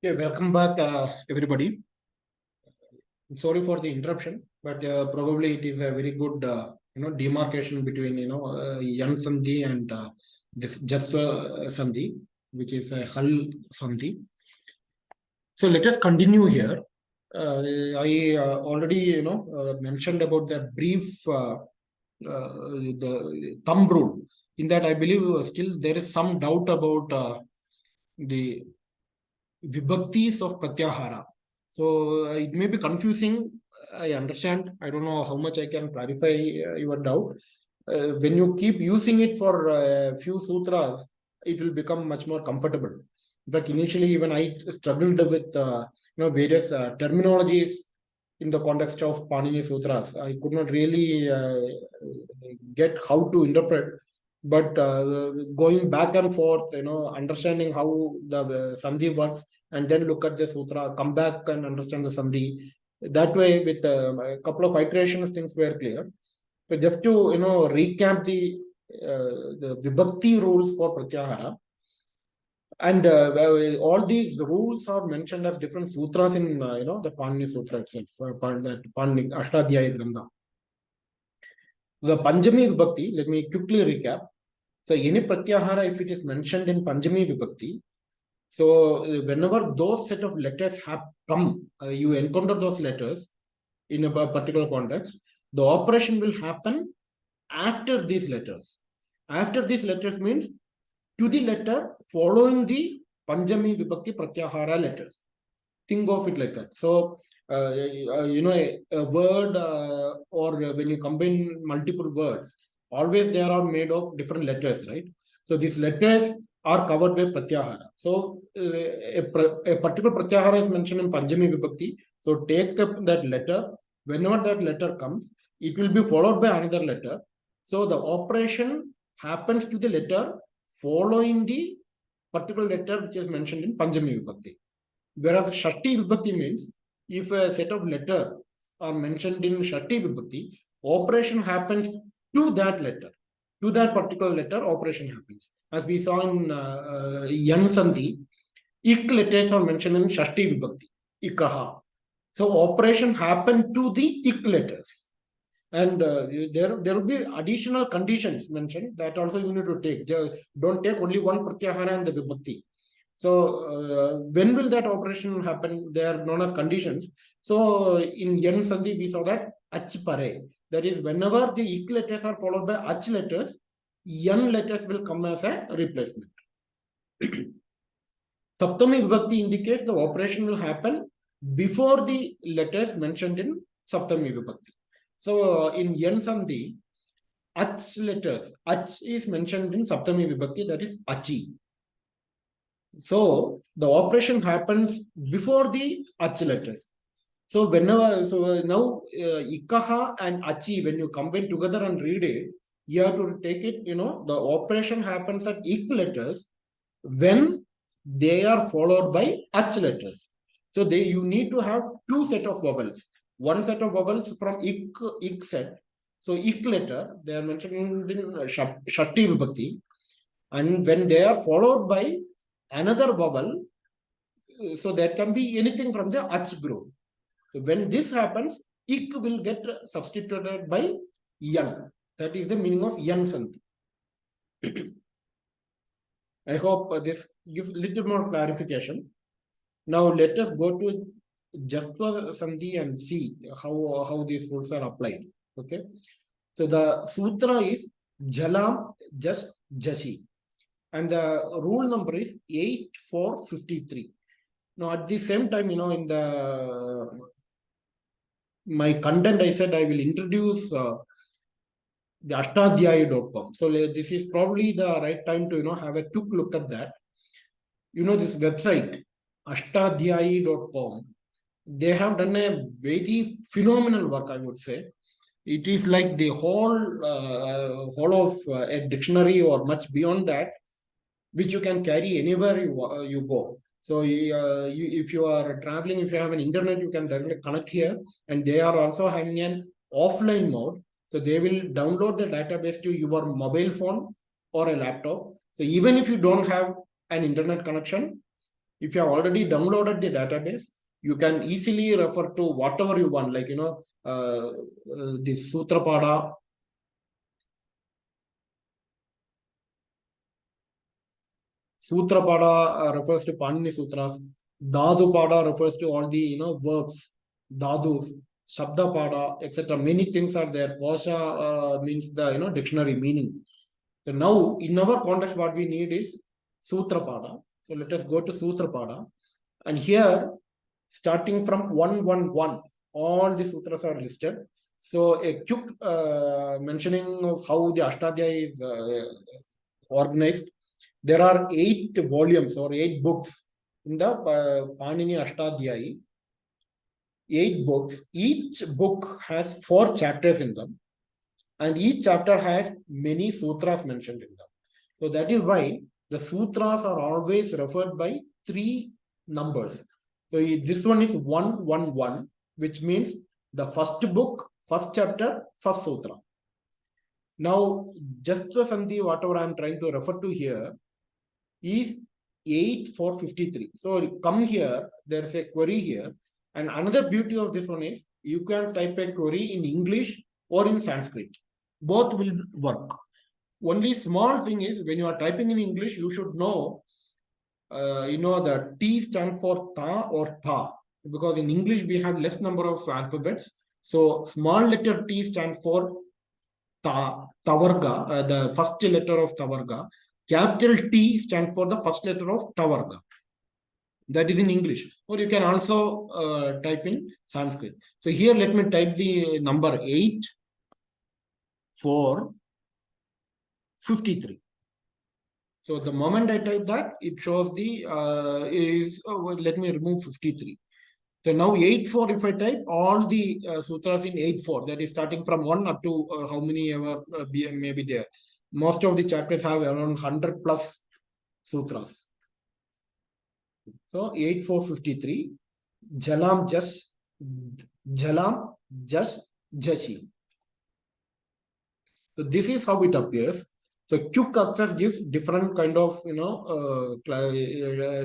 Yeah, welcome back, everybody. Sorry for the interruption, but probably it is a very good, demarcation between Yan Sandhi and this Jashtva Sandhi, which is a Hal Sandhi. So let us continue here. I already, mentioned about the brief, the thumb rule. In that, I believe still there is some doubt about the vibhaktis of pratyahara. So it may be confusing. I understand. I don't know how much I can clarify your doubt. When you keep using it for a few sutras, it will become much more comfortable. In fact, initially, even I struggled with various terminologies in the context of Panini Sutras. I could not really get how to interpret, but going back and forth, understanding how the Sandhi works, and then look at the sutra, come back and understand the Sandhi. That way, with a couple of iterations, things were clear. So just to recap the vibhakti rules for pratyahara, and all these rules are mentioned as different sutras in the Panini Sutra itself, that Panini Ashtadhyayi Grantha. The Panjami Vibhakti, let me quickly recap. So any pratyahara, if it is mentioned in Panjami Vibhakti, so whenever those set of letters have come, you encounter those letters in a particular context, the operation will happen after these letters. After these letters means to the letter following the Panjami Vibhakti Pratyahara letters. Think of it like that. So, a word or when you combine multiple words, always they are made of different letters, right? So these letters are covered by pratyahara. So a particular pratyahara is mentioned in Panjami Vibhakti. So take up that letter. Whenever that letter comes, it will be followed by another letter. So the operation happens to the letter following the particular letter which is mentioned in Panjami Vibhakti. Whereas Shashti Vibhakti means if a set of letters are mentioned in Shashti Vibhakti, operation happens to that letter. To that particular letter, operation happens. As we saw in Yan Sandhi, Ik letters are mentioned in Shashti Vibhakti, Ikaha. So operation happened to the Ik letters. And there will be additional conditions mentioned that also you need to take. Don't take only one pratyahara and the vibhakti. So when will that operation happen? They are known as conditions. So in Yan Sandhi, we saw that ach pare. That is, whenever the ik letters are followed by ach letters, yan letters will come as a replacement. Saptami Vibhakti indicates the operation will happen before the letters mentioned in Saptami Vibhakti. So in Yan Sandhi, ach letters, ach is mentioned in Saptami Vibhakti, that is achi. So the operation happens before the ach letters. So whenever, so now ikaha and achi, when you combine together and read it, you have to take it, the operation happens at ik letters when they are followed by ach letters. So you need to have two set of vowels. One set of vowels from ik set. So ik letter, they are mentioned in Shakti Vibhakti. And when they are followed by another vowel, so that can be anything from the ach group. So when this happens, ik will get substituted by yan. That is the meaning of yan sandhi. I hope this gives a little more clarification. Now let us go to Jashtva Sandhi and see how these rules are applied. Okay. So the sutra is Jalam Just Jashi. And the rule number is 8453. Now at the same time, in my content, I said I will introduce the ashtadhyayi.com. So this is probably the right time to have a quick look at that. This website ashtadhyayi.com, they have done a very phenomenal work, I would say. It is like the whole of a dictionary or much beyond that, which you can carry anywhere you go. So if you are traveling, if you have an internet, you can directly connect here. And they are also having an offline mode. So they will download the database to your mobile phone or a laptop. So even if you don't have an internet connection, If you have already downloaded the database, you can easily refer to whatever you want, like, the Sutrapada. Sutrapada refers to Panini Sutras. Dhadupada refers to all the verbs, dhadus, Shabdapada, etc. Many things are there. Kosha means the dictionary meaning. So now in our context, what we need is Sutrapada. So let us go to Sutrapada. And here, starting from 111, all the sutras are listed. So a quick mentioning of how the Ashtadhyayi is organized. There are 8 volumes or 8 books in the Panini Ashtadhyayi. 8 books. Each book has 4 chapters in them, and each chapter has many sutras mentioned in them. So that is why the sutras are always referred by 3 numbers. So this one is 111, which means the first book, first chapter, first sutra. Now, Jashtva Sandhi, whatever I am trying to refer to here, is 8453. So come here, there is a query here. And another beauty of this one is you can type a query in English or in Sanskrit. Both will work. Only small thing is when you are typing in English, you should know, the T stands for ta or ta, because in English we have less number of alphabets. So small letter T stands for ta, tavarga, the first letter of tavarga. Capital T stands for the first letter of tavarga. That is in English. Or you can also type in Sanskrit. So here let me type the number 8, 4, 53. So the moment I type that, it shows the let me remove 53. So now 8-4, if I type all the sutras in 8-4, that is starting from 1 up to how many ever may be there. Most of the chapters have around 100 plus sutras. So 8-4-53, Jalam Just Jashi. So this is how it appears. So quick access gives different kind of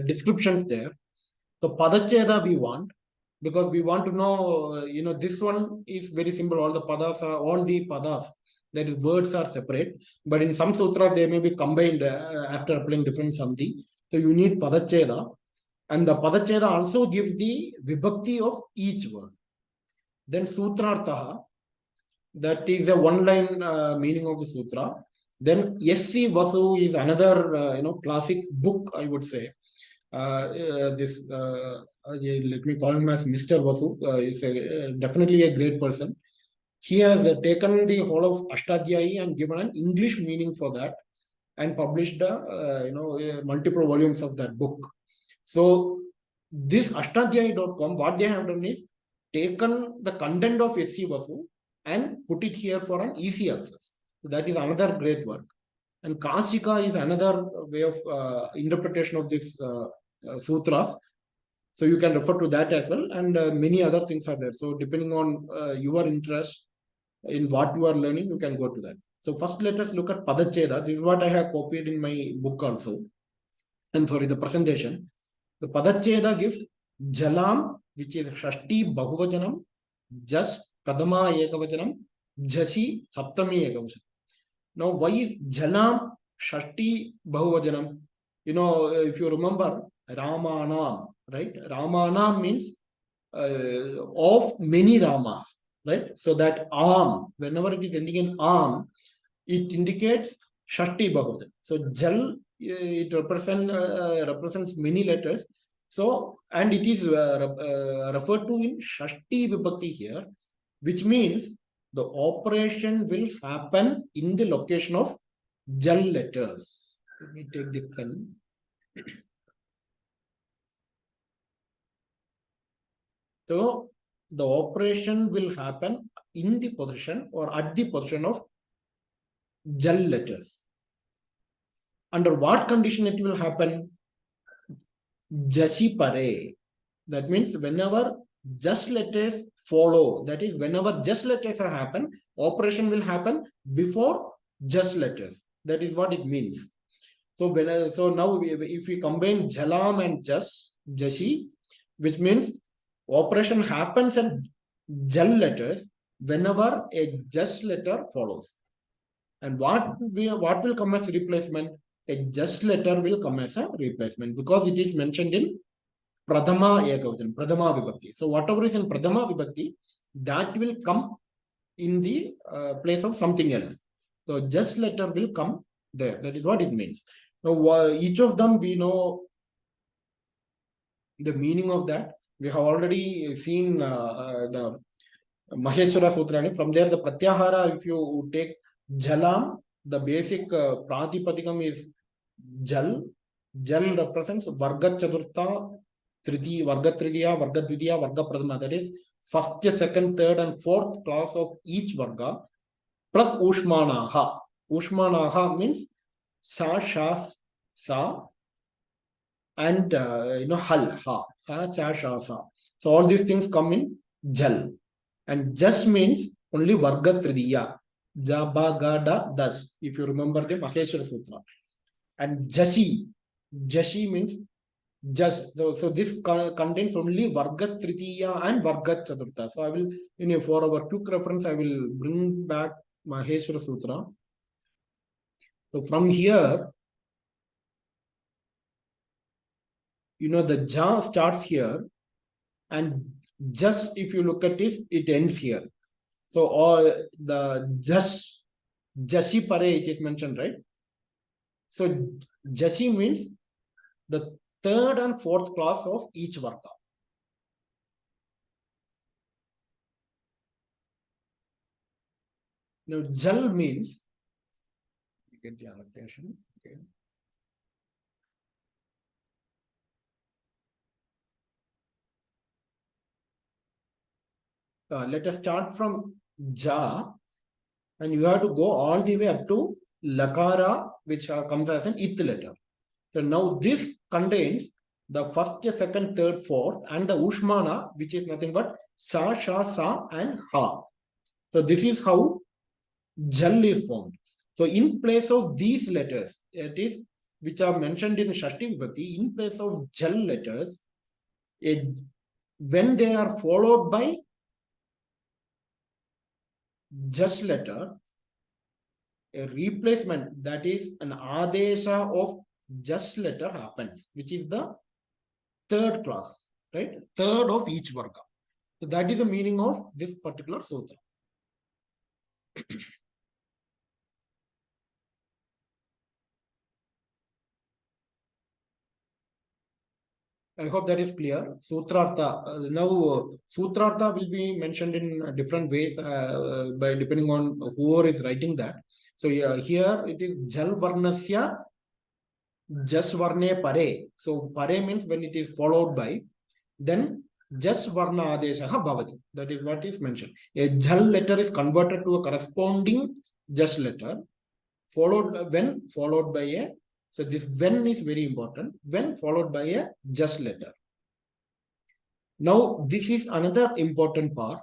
descriptions there. So Padacheda we want, because we want to know, this one is very simple. All the padas, that is words, are separate. But in some sutras, they may be combined after applying different Sandhi. So you need Padacheda. And the Padacheda also gives the vibhakti of each word. Then Sutrarthaha, that is a one-line meaning of the sutra. Then S.C. Vasu is another classic book, I would say. Let me call him as Mr. Vasu. He's definitely a great person. He has taken the whole of Ashtadhyayi and given an English meaning for that, and published multiple volumes of that book. So this Ashtadhyayi.com, what they have done is taken the content of S.C. Vasu and put it here for an easy access. So that is another great work. And Kashika is another way of interpretation of this sutras. So you can refer to that as well. And many other things are there. So depending on your interest in what you are learning, you can go to that. So first let us look at Padacheda. This is what I have copied in my book also. I'm sorry, the presentation. The Padacheda gives Jalam, which is Shashti Bahuvajanam, Jas Kadama Ekavajanam, Jasi Saptami Ekavajanam. Now, why is Jalam Shashti Bahuvajanam? If you remember, Ramanam, right? Ramanam means of many Ramas, right? So that Am, whenever it is ending in Am, it indicates Shashti Bahuvajanam. So Jal, it represents many letters. So, and it is referred to in Shashti Vibhakti here, which means the operation will happen in the location of Jal letters. Let me take the pen. So the operation will happen in the position or at the position of Jal letters. Under what condition it will happen? Jasi pare. That means whenever just letters follow, that is whenever just letters are happen, operation will happen before just letters. That is what it means. So now if we combine Jalam and Jashi, which means operation happens at Jal letters whenever a Jash letter follows. And what will come as replacement? A Jash letter will come as a replacement because it is mentioned in Pradhama Ekavachan, Pradhama Vibhakti. So whatever is in Pradhama Vibhakti, that will come in the place of something else. So Jash letter will come there. That is what it means. Now, each of them we know the meaning of that. We have already seen the Maheswara Sutras. From there, the Pratyahara, if you take Jalam, the basic Pratipadikam is Jal. Jal represents Varga Chadurtha, Varga Tridiya, Varga Dvidiya, Varga Pradhama. That is first, second, third, and fourth class of each Varga, plus Ushmanaha. Ushmanaha means Sa, Shas, Sa, and Hal, Ha, Sa, Cha, Sha, Sa. So all these things come in Jal. And Jas means only Varga Tridiya. Jaba, Gada, Das. If you remember the Maheswara Sutra. And Jashi means just. So this contains only Varga Tritiya and Varga Chaturtha. So I will, for our quick reference, I will bring back Maheswara Sutra. So from here, the Ja starts here, and just if you look at it ends here. So all the Jashi Pare, it is mentioned, right? So Jashi means the third and fourth class of each Varga. Now Jal means, you get the annotation. Okay. Let us start from Ja, and you have to go all the way up to Lakara, which comes as an ith letter. So now this contains the first, second, third, fourth, and the Ushmana, which is nothing but Sa, Sha, Sa, and Ha. So this is how Jal is formed. So in place of these letters, it is which are mentioned in Shashti Vibhakti, in place of Jal letters, when they are followed by Jash letter, a replacement, that is an Adesha of Jash letter happens, which is the third class, right? Third of each Varga. So that is the meaning of this particular sutra. I hope that is clear. Sutrartha. Now, Sutrartha will be mentioned in different ways by depending on whoever is writing that. So here it is Jal Varnasya Jasvarne Pare. So Pare means when it is followed by, then Jasvarna Adeshaha Bhavati. That is what is mentioned. A Jal letter is converted to a corresponding Jas letter, followed by a. So this when is very important. When followed by a Jas letter. Now this is another important part.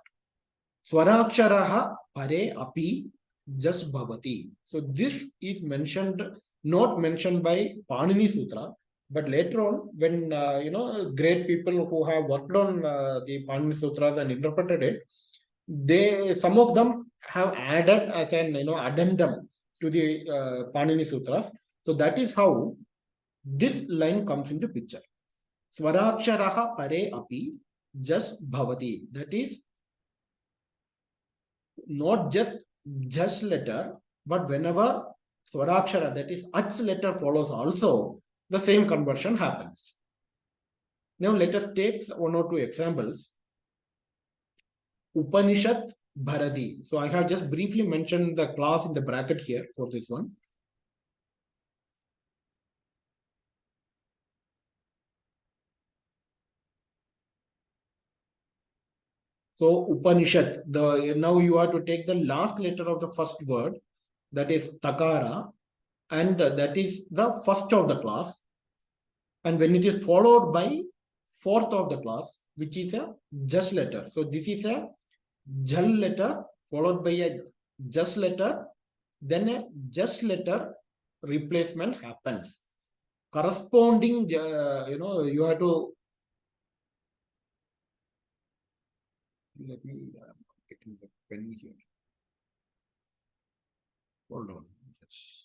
Swaraksharaha Pare Api Jas Bhavati. So this is not mentioned by Panini Sutra, but later on, when great people who have worked on the Panini Sutras and interpreted it, some of them have added as an addendum to the Panini Sutras. So that is how this line comes into picture. Swaraksharaha Pare Api Jas Bhavati. That is not just letter, but whenever Swarakshara, that is Ach letter follows also, the same conversion happens. Now let us take one or two examples. Upanishad Bharati. So I have just briefly mentioned the class in the bracket here for this one. So Upanishad, now you have to take the last letter of the first word, that is Takara, and that is the first of the class. And when it is followed by fourth of the class, which is a Jas letter. So this is a Jal letter followed by a Jas letter, then a Jas letter, replacement happens. Corresponding, you have to, let me get the pen here. Hold on. Yes.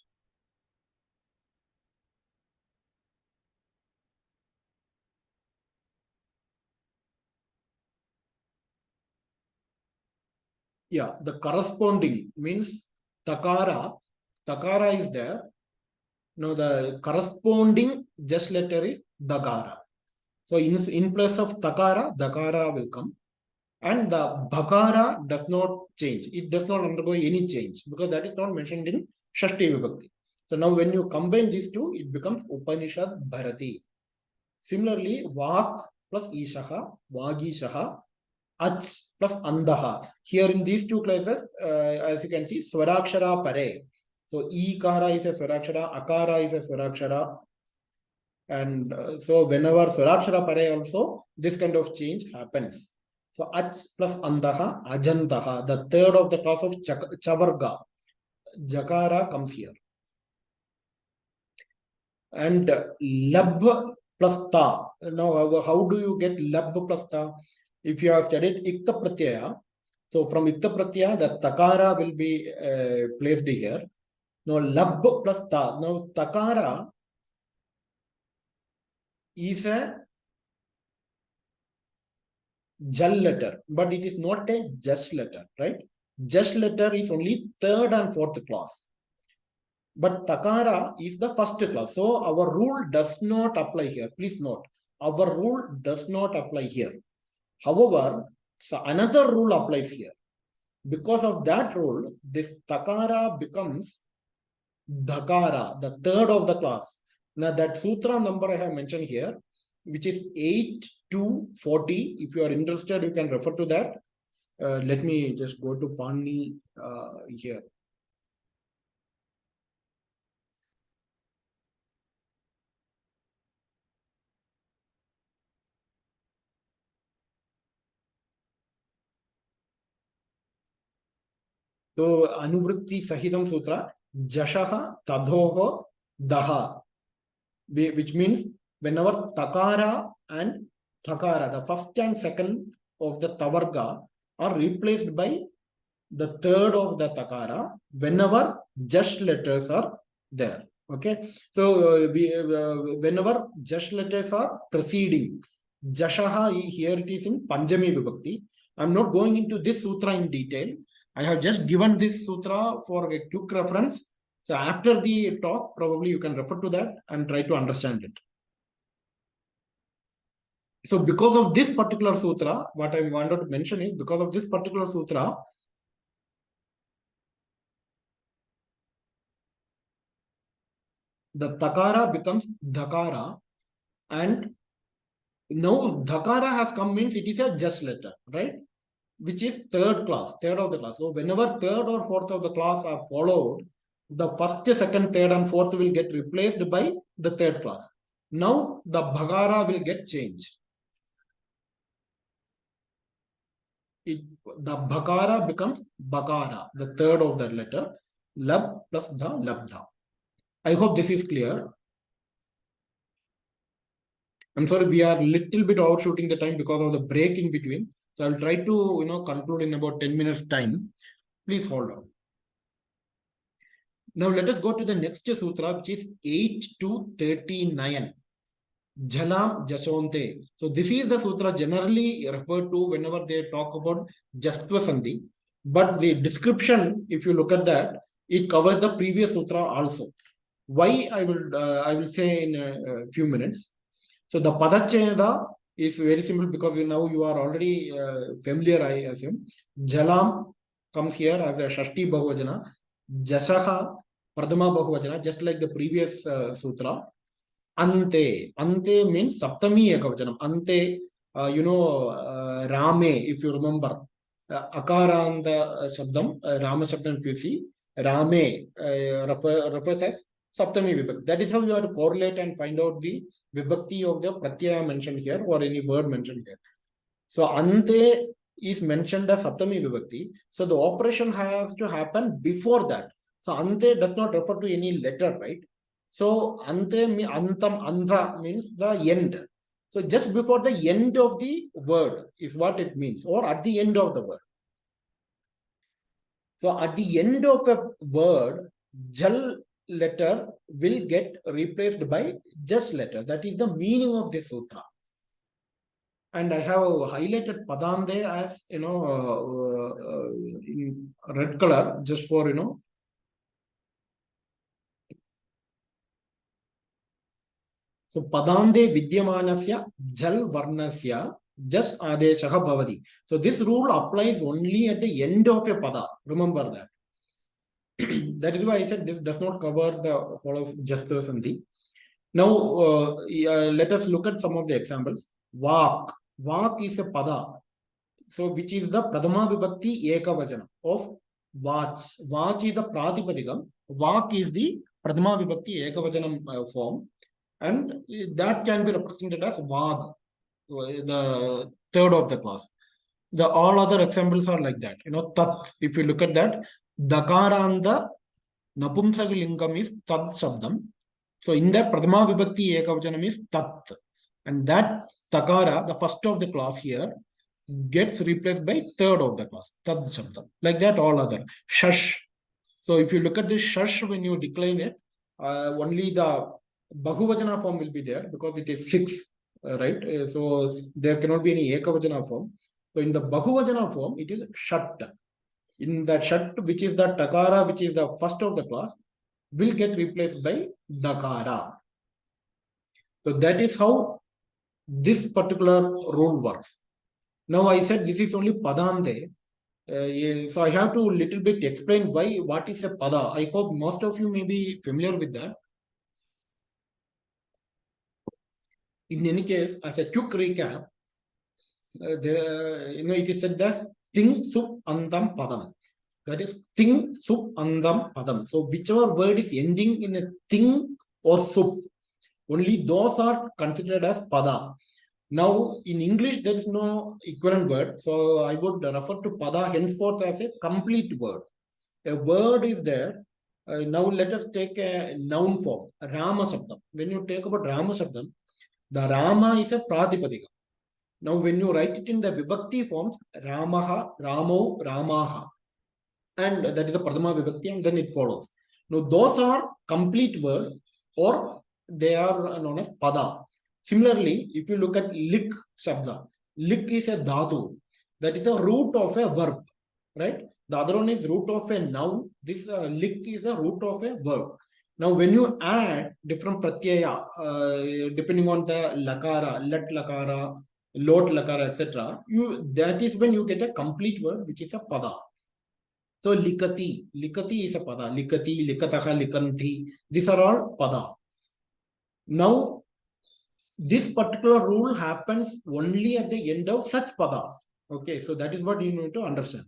Yeah, the corresponding means takara. Takara is there. Now the corresponding just letter is dagara. So in place of takara, dakara will come. And the bhakara does not change. It does not undergo any change because that is not mentioned in Shashti Vibhakti. So now when you combine these two, it becomes Upanishad Bharati. Similarly, Vak plus Ishaha, Vagishaha, Ach plus Andaha. Here in these two classes, as you can see, Swarakshara Pare. So Ikara is a Swarakshara, Akara is a Swarakshara. And so whenever Swarakshara Pare also, this kind of change happens. So Ach plus Andaha, Ajantaha, the third of the class of Chavarga. Jakara comes here. And Lab plus Ta. Now, how do you get Lab plus Ta? If you have studied Ikta Pratyaya, so from Ikta Pratyaya, the Takara will be placed here. Now, Lab plus Ta. Now, Takara is a Jal letter, but it is not a Just letter, right? Just letter is only third and fourth class. But Takara is the first class. So our rule does not apply here. Please note, our rule does not apply here. However, so another rule applies here. Because of that rule, this Takara becomes Dhakara, the third of the class. Now that sutra number I have mentioned here, which is 8 to 40. If you are interested, you can refer to that. Let me just go to Panini here. So Anuvritti Sahitam Sutra, Jashaha Tadhoho Daha, which means whenever Takara and Takara, the first and second of the Tavarga, are replaced by the third of the Takara, whenever just letters are there. Okay, so whenever just letters are preceding, Jashaha, here it is in Panjami Vibhakti. I'm not going into this sutra in detail. I have just given this sutra for a quick reference. So after the talk, probably you can refer to that and try to understand it. So because of this particular sutra, what I wanted to mention is because of this particular sutra, the Takara becomes Dhakara, and now Dhakara has come means it is a just letter, right? Which is third of the class. So whenever third or fourth of the class are followed, the first, second, third, and fourth will get replaced by the third class. Now the Bhagara will get changed. The Bhakara becomes Bakara, the third of that letter. Lab plus the Labdha. I hope this is clear. I'm sorry, we are a little bit overshooting the time because of the break in between. So I'll try to conclude in about 10 minutes time. Please hold on. Now let us go to the next sutra, which is 8 to 39. Janam Jasonte. So this is the sutra generally referred to whenever they talk about Jashtva Sandhi. But the description, if you look at that, it covers the previous sutra also. Why I will say in a few minutes. So the Padacheda is very simple because now you are already familiar, I assume. Jalam comes here as a Shashti Bahuvajana. Jasaha Pradama Bahuvajana, just like the previous sutra. Ante. Ante means Saptami Ekavachanam. Ante, Rame, if you remember. Akaranda Shabdam, Rama Shabdam, if you see. Rame refers as Saptami Vibhakti. That is how you have to correlate and find out the Vibhakti of the Pratyaya mentioned here or any word mentioned here. So Ante is mentioned as Saptami Vibhakti. So the operation has to happen before that. So ante does not refer to any letter, right? So ante, antam, andha means the end. So just before the end of the word is what it means, or at the end of the word. So at the end of a word, jal letter will get replaced by just letter. That is the meaning of this sutra. And I have highlighted Padande as, in red color, just for, So Padande Vidyamanasya Jal Varnasya just Adeshaha Bhavati. So this rule applies only at the end of a pada. Remember that. That is why I said this does not cover the whole of Jashtva Sandhi. Now let us look at some of the examples. Vak. Vak is a pada. So which is the Pradama Vibhakti Ekavachana of Vach. Vach is the Pratipadikam. Vak is the Pradama Vibhakti Ekavachanam form. And that can be represented as Vag, the third of the class. The all other examples are like that. Tat, if you look at that, Dakaranda Napumsakalingam is Tat Shabdam. So in that Pradama Vibhakti Ekavachanam is Tat. And that Takara, the first of the class here, gets replaced by third of the class, Tad Shabdam. Like that, all other. Shash. So if you look at this Shash, when you decline it, only the Bahuvajana form will be there because it is 6, right? So there cannot be any Ekavajana form. So in the Bahuvajana form, it is Shat. In that Shat, which is the Takara, which is the first of the class, will get replaced by Dakara. So that is how this particular rule works. Now I said this is only Padande. So I have to little bit explain what is a pada. I hope most of you may be familiar with that. In any case, as a quick recap, it is said that ting sup andam padam. That is ting sup andam padam. So whichever word is ending in a ting or sup, only those are considered as pada. Now, in English, there is no equivalent word. So I would refer to pada henceforth as a complete word. A word is there. Now let us take a noun form, Rama Sabdam. When you take about Rama Sabdam, the Rama is a Pratipadika. Now when you write it in the Vibhakti forms, Ramaha, Ramo, Ramaha. And that is the Pradama Vibhakti, and then it follows. Now those are complete word, or they are known as Pada. Similarly, if you look at Lik Shabda, Lik is a Dhatu. That is a root of a verb, right? The other one is root of a noun. This lik is a root of a verb. Now, when you add different pratyaya, depending on the lakara, let lakara, lot lakara, etc., that is when you get a complete word, which is a pada. So, likati is a pada. Likati, likataha, likanti. These are all pada. Now, this particular rule happens only at the end of such padas. Okay, so that is what you need to understand.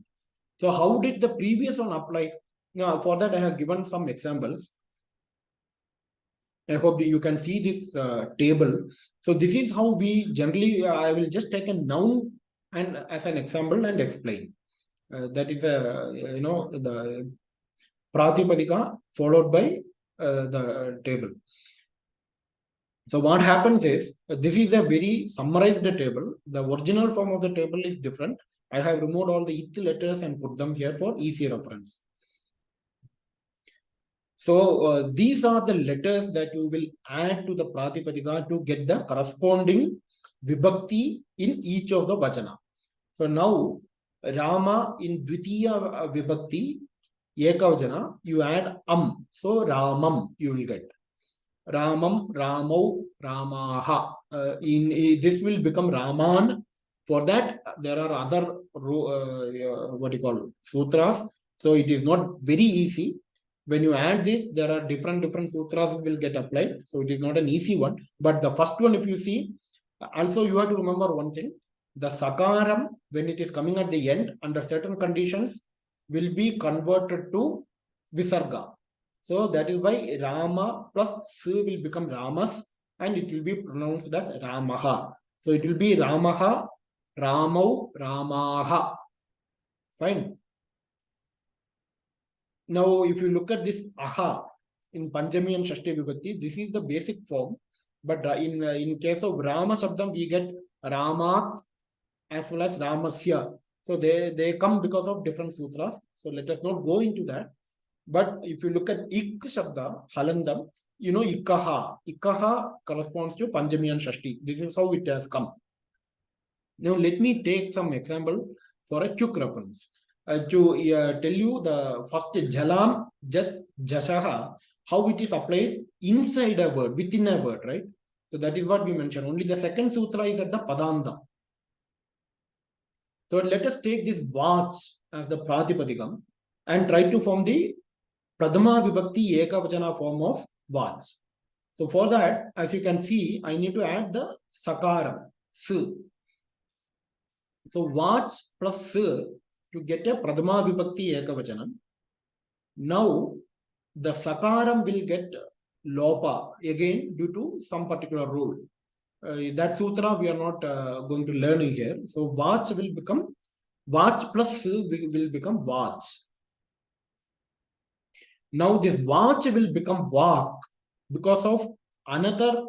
So how did the previous one apply? Now, for that, I have given some examples. I hope you can see this table. So this is how we generally, I will just take a noun and as an example and explain. That is the Pratipadika followed by the table. So what happens is, this is a very summarized table. The original form of the table is different. I have removed all the it letters and put them here for easy reference. So these are the letters that you will add to the Pratipadika to get the corresponding Vibhakti in each of the Vachana. So now Rama in Dvitiya Vibhakti, Ekavachana, you add So Ramam you will get. Ramam, Ramo, Ramaha. This will become Raman. For that, there are other sutras. So it is not very easy. When you add this, there are different sutras will get applied. So it is not an easy one. But the first one, if you see, also you have to remember one thing. The Sakaram, when it is coming at the end, under certain conditions, will be converted to Visarga. So that is why Rama plus S will become Ramas and it will be pronounced as Ramaha. So it will be Ramaha, Ramau, Ramaha. Fine. Now, if you look at this aha in Panchami and Shashti Vibhakti, this is the basic form. But in case of Rama Shabdam, we get Ramat as well as Ramasya. So they come because of different sutras. So let us not go into that. But if you look at Ik Shabda, Halandam, Ikaha. Ikaha corresponds to Panchami and Shashti. This is how it has come. Now, let me take some example for a quick reference. To tell you the first Jalam, just Jashaha, how it is applied inside a word, within a word, right? So that is what we mentioned. Only the second sutra is at the Padanda. So let us take this Vach as the Pratipadikam and try to form the Pradama Vibhakti Ekavachana form of Vach. So for that, as you can see, I need to add the Sakara, S. So Vach plus S to get a Pradama Vibhakti Ekavachanam. Now the Sakaram will get Lopa again due to some particular rule. That sutra we are not going to learn here. So Vach will become Vach plus S will become Vach. Now this Vach will become Vak because of another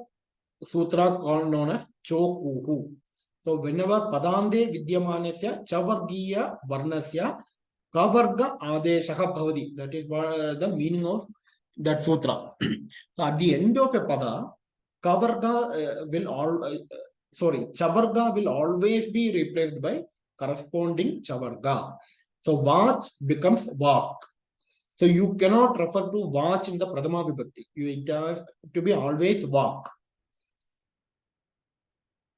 sutra called known as Chokuhu. So whenever Padande Vidyamanasya Chavargiya Varnasya Kavarga Adeshaha Bhavadi, that is the meaning of that sutra. So at the end of a pada, Kavarga Chavarga will always be replaced by corresponding Chavarga. So Vach becomes Vak. So you cannot refer to Vach in the Pradama Vibhakti. It has to be always Vak.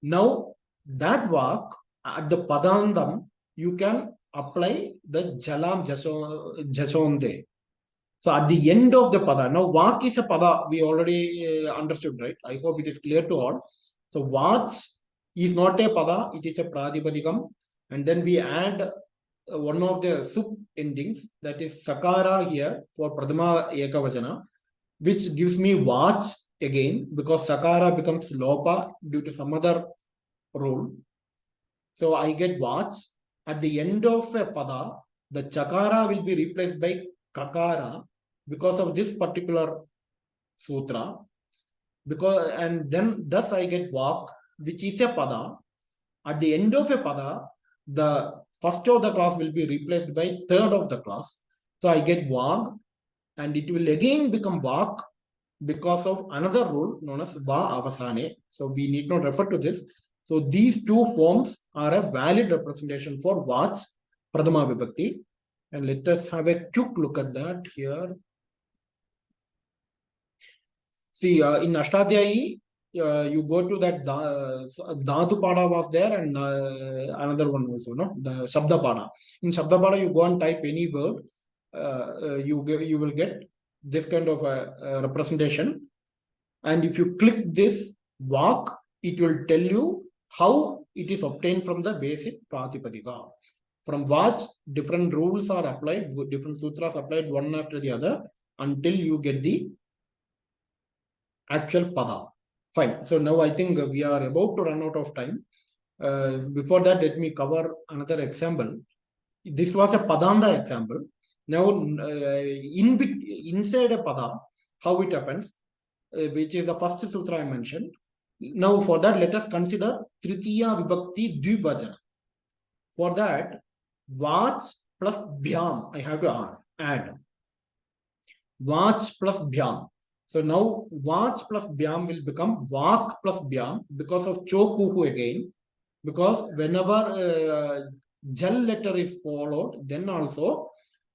Now that Vak at the Padandam, you can apply the Jalam Jasonde. So at the end of the pada, now Vak is a pada, we already understood, right? I hope it is clear to all. So Vach is not a pada, it is a Pradipadikam. And then we add one of the sub endings, that is Sakara here for Pradama Ekavachana, which gives me Vach again because Sakara becomes Lopa due to some other rule. So I get Vach. At the end of a pada, the Chakara will be replaced by Kakara because of this particular sutra. And then thus I get Vak, which is a pada. At the end of a pada, the first of the class will be replaced by third of the class. So I get Vag, and it will again become Vak because of another rule known as Va Avasane. So we need not refer to this. So these two forms are a valid representation for Vach Pradama Vibhakti. And let us have a quick look at that here. See, in Ashtadhyayi, you go to that Dhatu Pada was there, and another one also, no? The Shabda Pada. In Shabda Pada, you go and type any word, you will get this kind of representation. And if you click this Vak, it will tell you how it is obtained from the basic Pratipadika. From Vach, different rules are applied, different sutras applied one after the other until you get the actual pada. Fine. So now I think we are about to run out of time. Before that, let me cover another example. This was a padanda example. Now, inside a pada, how it happens, which is the first sutra I mentioned. Now, for that, let us consider Tritiya Vibhakti Dvibhajana. For that, Vach plus Bhyam, I have to add. Vach plus Bhyam. So now Vach plus Bhyam will become Vak plus Bhyam because of Chokuhu again. Because whenever Jal letter is followed, then also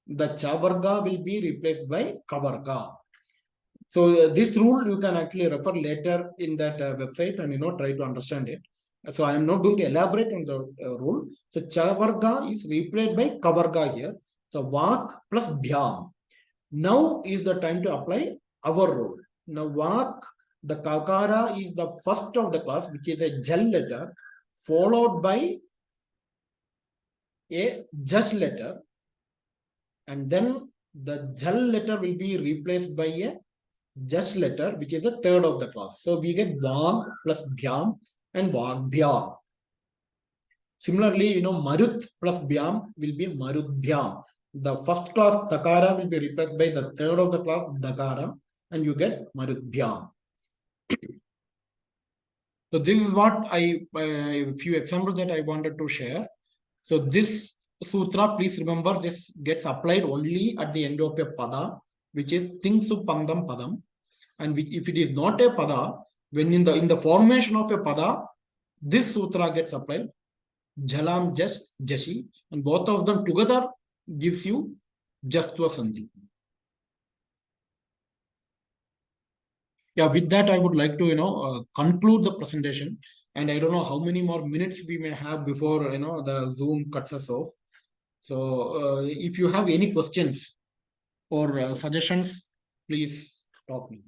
the Chavarga will be replaced by Kavarga. So this rule you can actually refer later in that website and try to understand it. So I am not going to elaborate on the rule. So Chavarga is replaced by Kavarga here. So Vak plus Bhyam. Now is the time to apply our rule. Now Vak, the Kakara is the first of the class, which is a Jal letter, followed by a Jas letter, and then the Jal letter will be replaced by a Jas letter, which is the third of the class. So we get Vag plus Bhyam and Vag Bhyam. Similarly, Marut plus Bhyam will be Marut Bhyam. the first class takara will be replaced by the third of the class dakara, and you get marubhyam. So this is what a few examples that I wanted to share. So this sutra, please remember, this gets applied only at the end of a pada, which is Tingsu Pandam Padam. And which, if it is not a pada, when in the formation of a pada, this sutra gets applied. Jalam Jas Jashi, and both of them together gives you Jashtva Sandhi. Yeah, with that, I would like to conclude the presentation. And I don't know how many more minutes we may have before the Zoom cuts us off. So if you have any questions or suggestions, please talk me.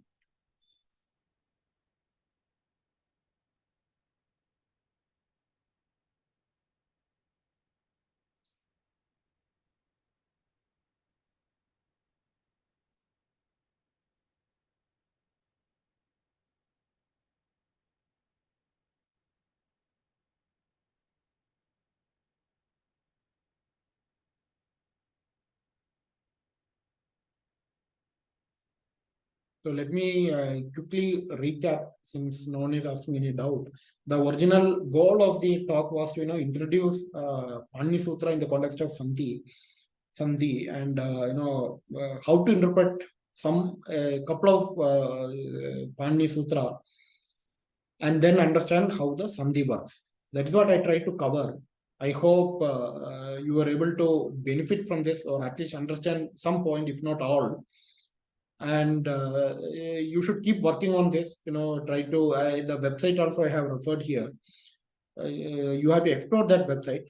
So let me quickly recap, since no one is asking any doubt. The original goal of the talk was to introduce Panini Sutra in the context of Sandhi, and how to interpret some couple of Panini Sutra, and then understand how the Sandhi works. That is what I try to cover. I hope you are able to benefit from this, or at least understand some point, if not all. And you should keep working on this. Try to the website also I have referred here. You have to explore that website.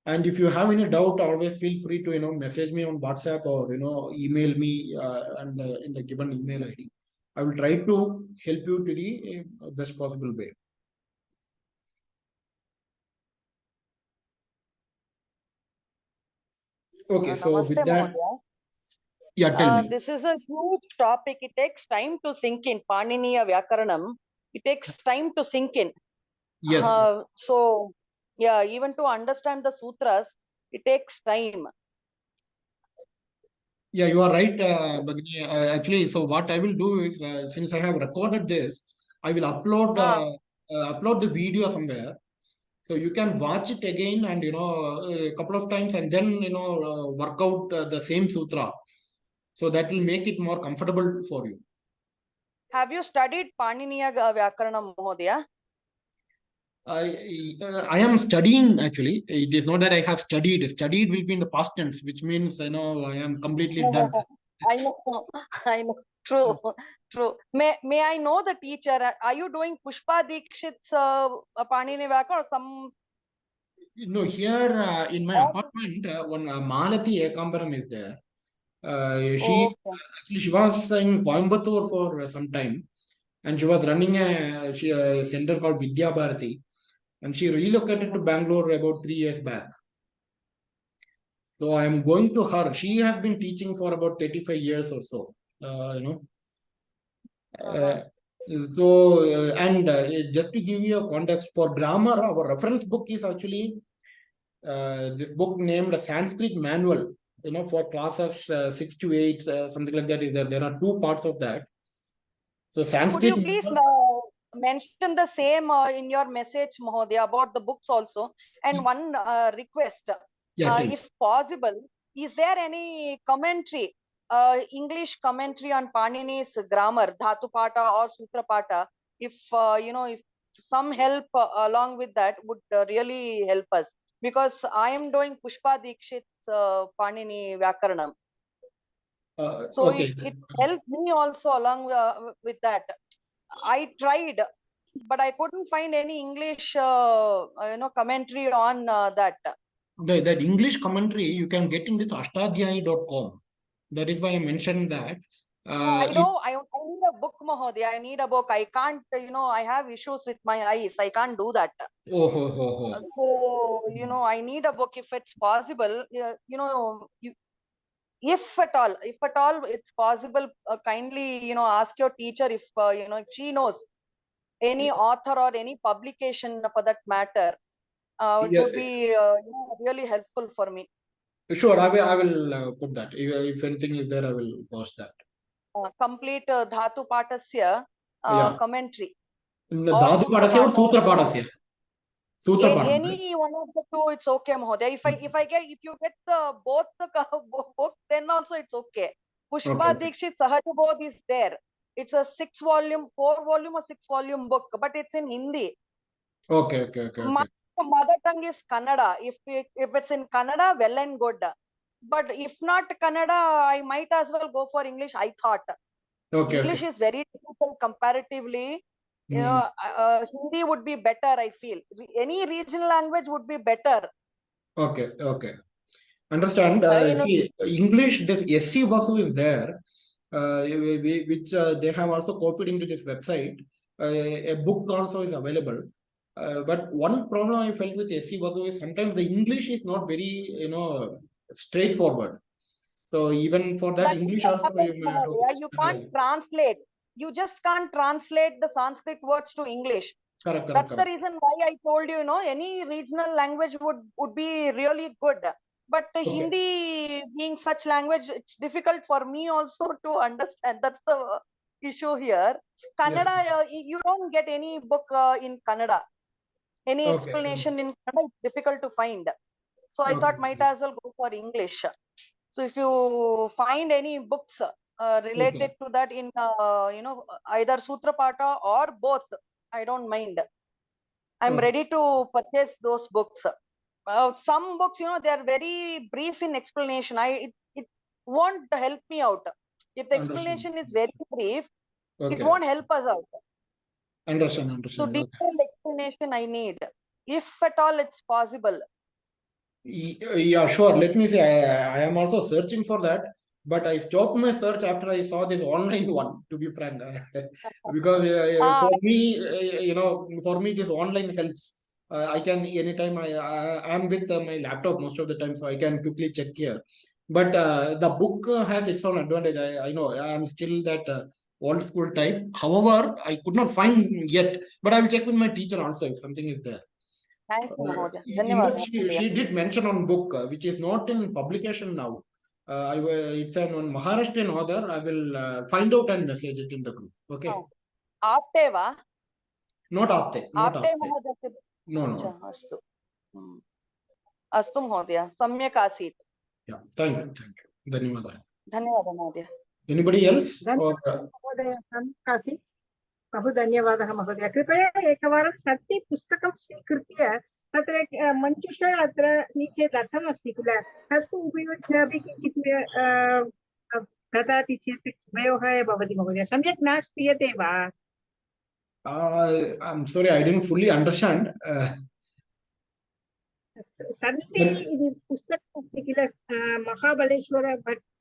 And if you have any doubt, always feel free to message me on WhatsApp, or email me and in the given email ID. I will try to help you to the best possible way. Okay, so Namaste, with that, Mahodaya. yeah, tell me. This is a huge topic. It takes time to sink in. Paniniya Vyakaranam. It takes time to sink in. Yes. So, yeah, even to understand the sutras, it takes time. Yeah, you are right, Bhagini. Actually, so what I will do is, since I have recorded this, I will upload the video somewhere, so you can watch it again, and a couple of times, and then work out the same sutra. So that will make it more comfortable for you. Have you studied Paniniya Vyakaranam, Mahodaya? I am studying, actually. It is not that I have studied. Studied will be in the past tense, which means I am completely done. I know, I know. True, true. May I know the teacher? Are you doing Pushpa Dikshit's Panini Vyakaranam or some? No, here in my apartment, one Malati Ekambaram is there. She Okay. actually she was in Coimbatore for some time, and she was running a center called Vidya Bharati, and she relocated to Bangalore about 3 years back. So I am going to her. She has been teaching for about 35 years or so. You know. Uh, just to give you a context for grammar, our reference book is actually this book named Sanskrit Manual. For classes 6 to 8, something like that is there. There are two parts of that. So Could Sanskrit you please Manual. mention the same in your message, Mahodaya, about the books also? And one request, Yeah, tell. if possible, is there any commentary, English commentary on Panini's grammar, Dhatu Pata or Sutra Pata? If if some help along with that would really help us, because I am doing Pushpa Dikshit's Panini Vyakaranam. So Okay. it helped me also along with that. I tried, but I couldn't find any English, commentary on that. That English commentary you can get in this ashtadhyayi.com. That is why I mentioned that. I know. I need a book, Mahodaya. I need a book. I can't. I have issues with my eyes. I can't do that. Oh, ho, ho, ho. So I need a book if it's possible. If at all, it's possible. Kindly, ask your teacher if if she knows any author or any publication for that matter. It Yeah, would be really helpful for me. Sure, I will put that. If anything is there, I will post that. Complete Dhatu Patasya Yeah. commentary or Dhatu Sutra Padasya or Pata. Sutra Padasya? Sutra Pada, right? Any one of the two, it's okay, Mahoday. If you get both the book, then also it's okay. Okay, Pushpa okay. Dikshit Sahajabodh is there. It's a 4 volume or 6 volume book, but it's in Hindi. Okay, okay, okay, My okay. mother tongue is Kannada. If it's in Kannada, well and good. But if not Kannada, I might as well go for English, I thought. Okay, okay. English is very difficult comparatively. Hmm. Hindi would be better, I feel. Any regional language would be better. Okay, okay. Understand. You know, See, English, this SC Vasu is there, which they have also copied into this website. A book also is available. But one problem I felt with SC Vasu is sometimes the English is not very, straightforward. So even for that that is English what also you happens, may have to Mahodaya. You can't struggle. translate. You just can't translate the Sanskrit words to English. Correct, correct, That's the correct. reason why I told you, any regional language would be really good. But Okay. Hindi being such language, it's difficult for me also to understand. That's the issue here. Yes. Kannada, you don't get any book in Kannada. Any Okay. explanation in Kannada, it's difficult to find. So I thought might Okay. as well go for English. So if you find any books related Okay. to that in either Sutra Pata or both, I don't mind. I'm Okay. ready to purchase those books. Some books, they are very brief in explanation. It won't help me out. If the Understand. explanation is very brief, it Okay. won't help us out. Understand. So Understand. Okay. detailed explanation I need, if at all it's possible. Yeah, sure. Let me say, I am also searching for that, but I stopped my search after I saw this online one, to be frank. Because Ah, for me, this online helps. I can anytime I am with my laptop most of the time, so I can quickly check here. But the book has its own advantage. I know I am still that old school type. However, I could not find yet, but I will check with my teacher also if something is there. thank you, Mahoja. In that Dhanyavad, Mahodaya. she did mention on book which is not in publication now. It's an on Maharashtrian author. I will find out and message it in the group. Okay, Apte वा not Apte, not Apte Apte. महोदय No, अच्छा no. अस्तु अस्तु महोदय सम्यक् आसीत् Yeah, thank you. Dhanyawad. धन्यवादः महोदय Anybody else or धन्यवादः महोदय आसीत् बहु धन्यवादः महोदय कृपया एकवारं सन्ति पुस्तकं स्वीकृत्य तत्र मञ्जुषा अत्र नीचे दत्तम् अस्ति किल तस्तु उपयुज्य अपि किञ्चित् ददाति चेत् उपयोगाय भवति महोदय सम्यक् न श्रूयते वा I'm sorry, I didn't fully understand. सन्ति इति पुस्तकम् अस्ति किल महाबलेश्वर भट्